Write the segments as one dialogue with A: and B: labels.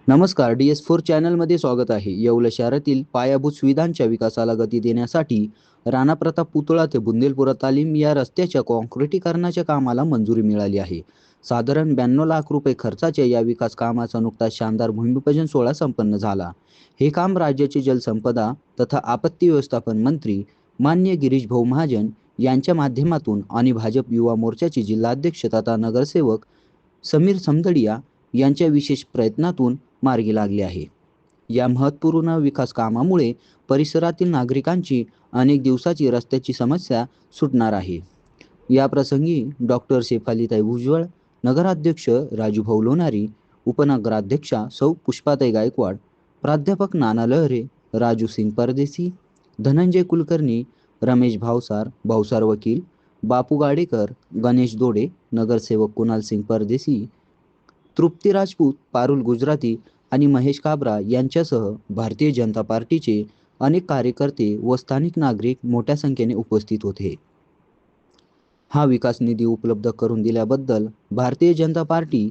A: नमस्कार, DS4 चॅनलमध्ये स्वागत आहे. येवला शहरातील पायाभूत सुविधांच्या विकासाला गती देण्यासाठी राणा प्रताप पुतळा ते बुंदेलपुरा तालीम या रस्त्याच्या काँक्रिटीकरणाच्या कामाला मंजुरी मिळाली आहे. साधारण 92 लाख रुपये खर्चाच्या या विकास कामाचा नुकताच शानदार भूमिपूजन सोहळा संपन्न झाला. हे काम राज्याचे जलसंपदा तथा आपत्ती व्यवस्थापन मंत्री माननीय गिरीश भाऊ महाजन यांच्या माध्यमातून आणि भाजप युवा मोर्चाचे जिल्हाध्यक्ष तथा नगरसेवक समीर समदडिया यांच्या विशेष प्रयत्नातून मार्गी लागले आहे. या महत्त्वपूर्ण विकास कामामुळे परिसरातील नागरिकांची अनेक दिवसाची रस्त्याची समस्या सुटणार आहे. या प्रसंगी डॉक्टर शेफालीताई भुजबळ, नगराध्यक्ष राजूभाऊ लोणारी, उपनगराध्यक्षा सौ पुष्पाताई गायकवाड, प्राध्यापक नाना लहरे, राजू सिंग परदेसी, धनंजय कुलकर्णी, रमेश भावसार वकील, बापू गाडेकर, गणेश दोडे, नगरसेवक कुणाल सिंग परदेसी, तृप्ती राजपूत, पारुल गुजराती आणि महेश काबरा यांच्यासह भारतीय जनता पार्टीचे अनेक कार्यकर्ते व स्थानिक नागरिक मोठ्या संख्येने उपस्थित होते. हा विकास निधी उपलब्ध करून दिल्याबद्दल भारतीय जनता पार्टी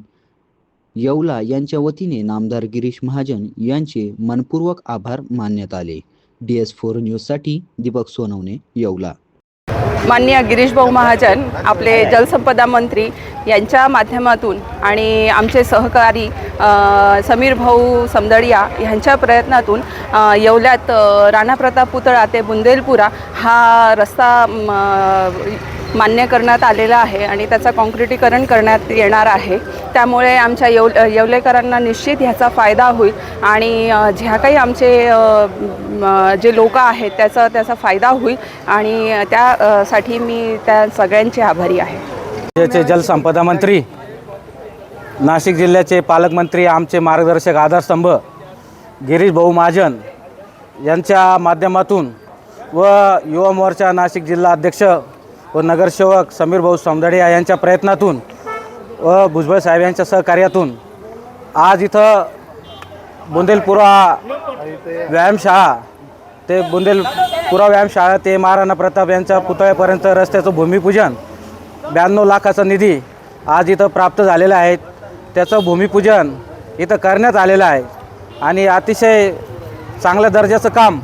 A: येवला यांच्या वतीने नामदार गिरीश महाजन यांचे मनपूर्वक आभार मानण्यात आले. DS4 न्यूजसाठी दीपक सोनवणे, येवला.
B: माननीय गिरीश भाऊ महाजन आपले जलसंपदा मंत्री यांच्या माध्यमातून आणि आमचे सहकारी समीर भाऊ समदडिया यांच्या प्रयत्नातून येवल्यात राणा प्रताप पुतळा ते बुंदेलपुरा हा रस्ता मान्य करण्यात आलेला आहे आणि त्याचा काँक्रिटीकरण करण्यात येणार आहे. त्यामुळे आमच्या येवलेकरांना निश्चित ह्याचा फायदा होईल आणि ज्या काही आमचे जे लोक आहेत त्याचा फायदा होईल आणि त्यासाठी मी त्या सगळ्यांचे आभारी आहे.
C: राज्याचे जलसंपदा मंत्री, नाशिक जिल्ह्याचे पालकमंत्री, आमचे मार्गदर्शक आधारस्तंभ गिरीश भाऊ महाजन यांच्या माध्यमातून व युवा मोर्चा नाशिक जिल्हा अध्यक्ष व नगरसेवक समीर भाऊ समदडिया यांच्या प्रयत्नातून व भुजबळ साहेब यांच्या सहकार्यातून आज इथं बुंदेलपुरा व्यायामशाळा ते महाराणा प्रताप यांच्या पुतळ्यापर्यंत रस्त्याचं भूमिपूजन 92 लाखाचा निधी आज इथं प्राप्त झालेला आहे. त्याचं भूमिपूजन इथं करण्यात आलेलं आहे आणि अतिशय चांगल्या दर्जाचं काम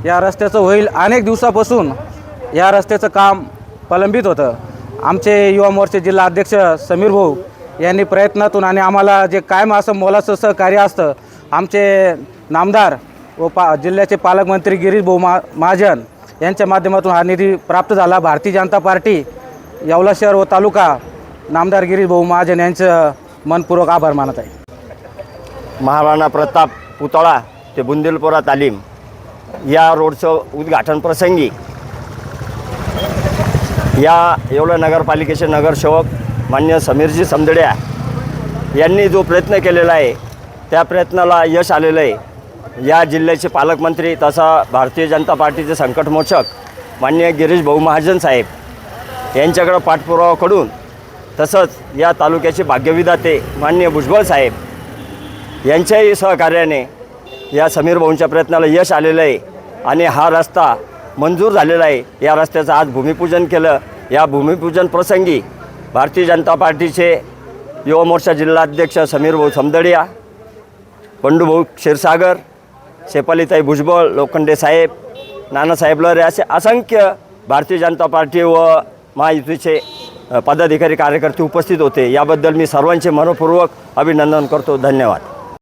C: या रस्त्याचं होईल. अनेक दिवसापासून या रस्त्याचं काम प्रलंबित होतं. आमचे युवा मोर्चे जिल्हा अध्यक्ष समीर भाऊ यांनी प्रयत्नातून आणि आम्हाला जे कायम असं मोलाचं सहकार्य असतं, आमचे नामदार व जिल्ह्याचे पालकमंत्री गिरीश भाऊ महाजन यांच्या माध्यमातून हा निधी प्राप्त झाला. भारतीय जनता पार्टी येवला शहर व तालुका नामदार गिरीश भाऊ महाजन यांचं मनपूर्वक आभार मानत आहे.
D: महाराणा प्रताप पुतळा ते बुंदेलपुरा तालीम या रोडचं उद्घाटन प्रसंगी या येवला नगरपालिकेचे नगरसेवक मान्य समीरजी समदडिया यांनी जो प्रयत्न केलेला आहे त्या प्रयत्नाला यश आलेलं आहे. या जिल्ह्याचे पालकमंत्री तसा भारतीय जनता पार्टीचे संकटमोचक माननीय गिरीश भाऊ महाजन साहेब यांच्याकडं पाठपुरावा कडून तसंच या तालुक्याचे भाग्यविधाते माननीय भुजबळ साहेब यांच्याही सहकार्याने या समीर भाऊंच्या प्रयत्नाला यश आलेलं आहे आणि हा रस्ता मंजूर झालेला आहे. या रस्त्याचं आज भूमिपूजन केलं. या भूमिपूजन प्रसंगी भारतीय जनता पार्टीचे युवा मोर्चा जिल्हाध्यक्ष समीर भाऊ समदडिया, बंडूभाऊ क्षीरसागर, शेफालीताई भुजबळ, लोखंडे साहेब, नानासाहेब लहरे असे असंख्य भारतीय जनता पार्टी व महायुतीचे पदाधिकारी कार्यकर्ते उपस्थित होते. याबद्दल मी सर्वांचे मनपूर्वक अभिनंदन करतो. धन्यवाद.